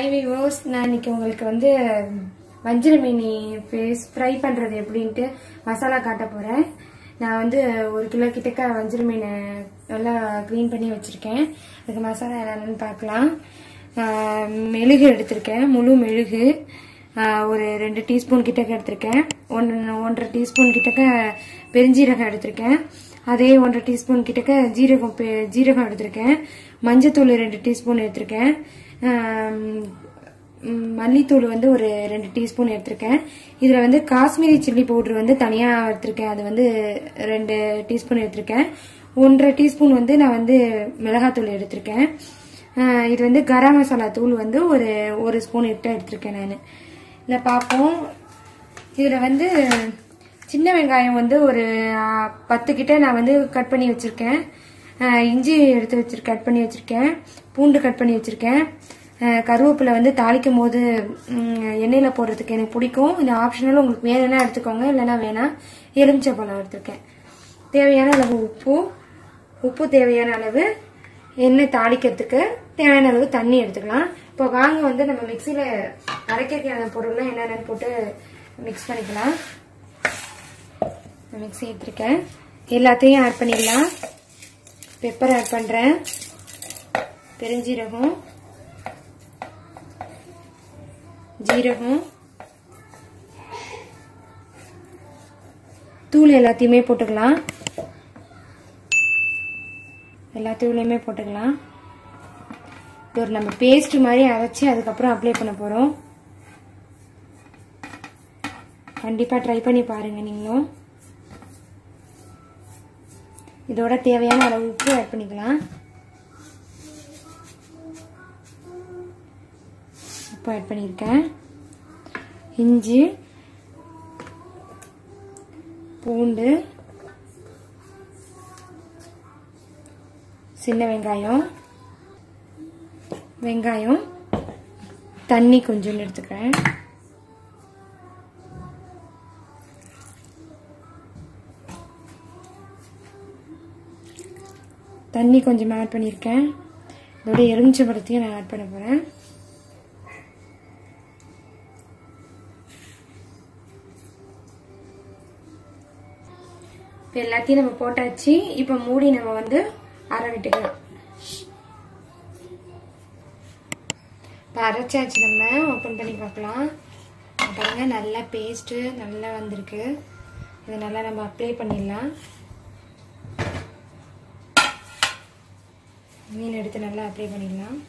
Hi viewers, நான் இன்னைக்கு உங்களுக்கு வந்து வஞ்சர மீன் ஃபேஸ் ஃப்ரை பண்றது எப்படின்னு மசாலா காட்ட போறேன். நான் வந்து 1 கிலோ கிட்டக்க வஞ்சர மீன் நல்லா க்ளீன் பண்ணி வச்சிருக்கேன். அதுக்கு மசாலா என்னன்னு பார்க்கலாம். மெழுகு எடுத்திருக்கேன், முழு மெழுகு. ஒரு 2 டீஸ்பூன் கிட்டக்க எடுத்திருக்கேன். 1.5 டீஸ்பூன் கிட்டக்க பெருஞ்சீரகம் எடுத்திருக்கேன். அதே 1.5 டீஸ்பூன் கிட்டக்க ஜீரகம் எடுத்திருக்கேன். மஞ்சத்தூள் 2 டீஸ்பூன் எடுத்திருக்கேன். மல்லித்தூள் வந்து ஒரு 2 டீஸ்பூன் எடுத்திருக்கேன். இதுல வந்து காஷ்மீரி சில்லி பவுடர் வந்து தனியா எடுத்திருக்கேன். அது வந்து 2 டீஸ்பூன் எடுத்திருக்கேன். 1.5 டீஸ்பூன் வந்து நான் வந்து மிளகாத்தூள் எடுத்திருக்கேன். இது வந்து கரம் மசாலா தூள் வந்து ஒரு ஸ்பூன் எடுத்திருக்கேன். நான் இல்ல பாப்போம். இதுல வந்து சின்ன வெங்காயம் வந்து ஒரு 10 கிட்ட நான் வந்து கட் பண்ணி வச்சிருக்கேன். இஞ்சி எடுத்து கட் பண்ணி வச்சிருக்கேன். பூண்டு கட் பண்ணி வச்சிருக்கேன். கருவேப்பிலை வந்து தாளிக்கும் போது எண்ணெயில போடுறதுக்கு எனக்கு பிடிக்கும். இந்த ஆப்ஷனல் உங்களுக்கு வேணும்னா எடுத்துக்கோங்க, இல்லைன்னா வேணாம். எலுமிச்சை பழம் எடுத்திருக்கேன். தேவையான அளவு உப்பு தேவையான அளவு, எண்ணெய் தாளிக்கிறதுக்கு தேவையான அளவு தண்ணி எடுத்துக்கலாம். இப்போ வாங்க வந்து நம்ம மிக்சியில அரைக்க பொருள்லாம் என்னென்னு போட்டு மிக்ஸ் பண்ணிக்கலாம். மிக்ஸி எடுத்திருக்கேன். எல்லாத்தையும் ஆட் பண்ணிடலாம். பெப்பர் ஆட் பண்றேன், பெருஞ்சீரகம், ஜீரகம், தூள் எல்லாத்தையுமே போட்டுக்கலாம். எல்லா தூளையுமே போட்டுக்கலாம். இது ஒரு நம்ம பேஸ்ட் மாதிரி அரைச்சி அதுக்கப்புறம் அப்ளை பண்ண போறோம். கண்டிப்பா ட்ரை பண்ணி பாருங்க நீங்களும். இதோட தேவையான அளவு உப்பு ஆட் பண்ணிக்கலாம். உப்பு ஆட் பண்ணியிருக்கேன். இஞ்சி, பூண்டு, சின்ன வெங்காயம், தண்ணி கொஞ்சம் எடுத்துக்கிறேன். தண்ணி கொஞ்சம் ஆட் பண்ணியிருக்கேன். இதோட எலுமிச்சை பழத்தையும் நான் ஆட் பண்ண போறேன். இப்போ எல்லாத்தையும் நம்ம போட்டாச்சு. இப்போ மூடி நம்ம வந்து அரை விட்டுக்கலாம். இப்போ அரைச்சாச்சு. நம்ம ஓப்பன் பண்ணி பார்க்கலாம். பாருங்க, நல்லா பேஸ்ட் நல்லா வந்திருக்கு. இதை நல்லா நம்ம அப்ளை பண்ணிடலாம். மீன் எடுத்து நல்லா அப்ளை பண்ணிடலாம்.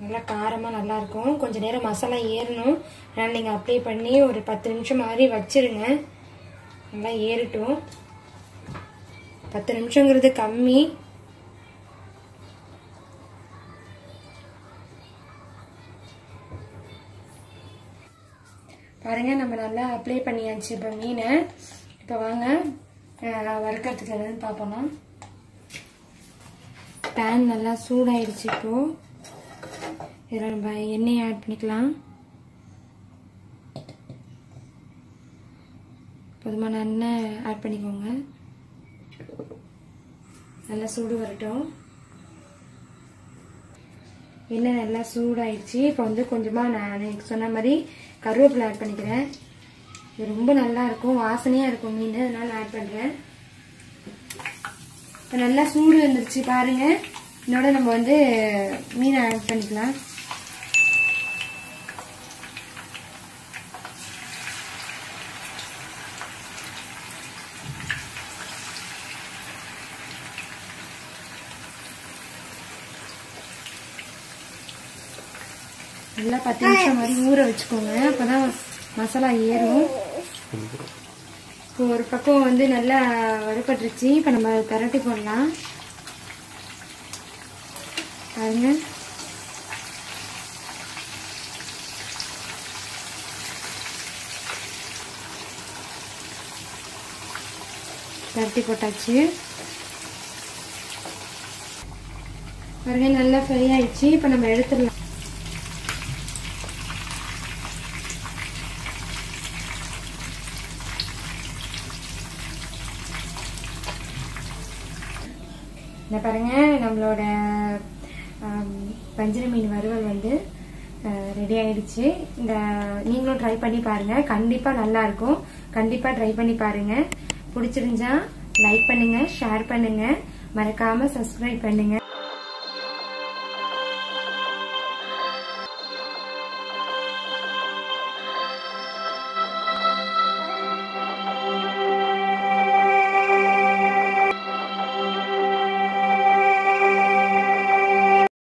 நல்லா காரமா நல்லா இருக்கும். கொஞ்ச நேரம் மசாலா ஏறணும். அதனால நீங்க அப்ளை பண்ணி ஒரு 10 நிமிஷம் மாதிரி வச்சிருங்க. நல்லா ஏறட்டும். 10 நிமிஷங்கிறது கம்மி. பாருங்க, நம்ம நல்லா அப்ளை பண்ணியாச்சு. இப்போ மீனை இப்போ வாங்க வறுக்கிறதுக்கு என்னன்னு பார்ப்போம்னா, பேன் நல்லா சூடாயிடுச்சு. இப்போ இதில் நம்ம எண்ணெயை ஆட் பண்ணிக்கலாம். போதுமான எண்ணெய் ஆட் பண்ணிக்கோங்க. நல்லா சூடு வரட்டும். எண்ணெய் நல்லா சூடாயிடுச்சு. இப்போ வந்து கொஞ்சமா நான் சொன்ன மாதிரி கருவேப்பிலை ஆட் பண்ணிக்கிறேன். இது ரொம்ப நல்லா இருக்கும், வாசனையா இருக்கும் மீன், அதனால ஆட் பண்றேன். இப்போ நல்லா சூடு வந்துருச்சு பாருங்க. இதோட நம்ம வந்து மீனை ஆட் பண்ணிக்கலாம். நல்லா 10 நிமிஷம் மாதிரி ஊற வச்சுக்கோங்க. அப்பதான் மசாலா ஏறும். இப்போ ஒரு பக்கம் வந்து நல்லா வறுபட்டுருச்சு. இப்ப நம்ம பரட்டி போடலாம். பாருங்க, பரட்டி போட்டாச்சு. பாருங்க, நல்லா ஃப்ரை ஆயிடுச்சு. இப்ப நம்ம எடுத்துடலாம். இந்த பாருங்க நம்மளோட வஞ்சர மீன் வறுவல் வந்து ரெடி ஆயிடுச்சு. இந்த நீங்களும் ட்ரை பண்ணி பாருங்க, கண்டிப்பா நல்லா இருக்கும். கண்டிப்பா ட்ரை பண்ணி பாருங்க. பிடிச்சிருந்தா லைக் பண்ணுங்க, ஷேர் பண்ணுங்க, மறக்காம சப்ஸ்கிரைப் பண்ணுங்க.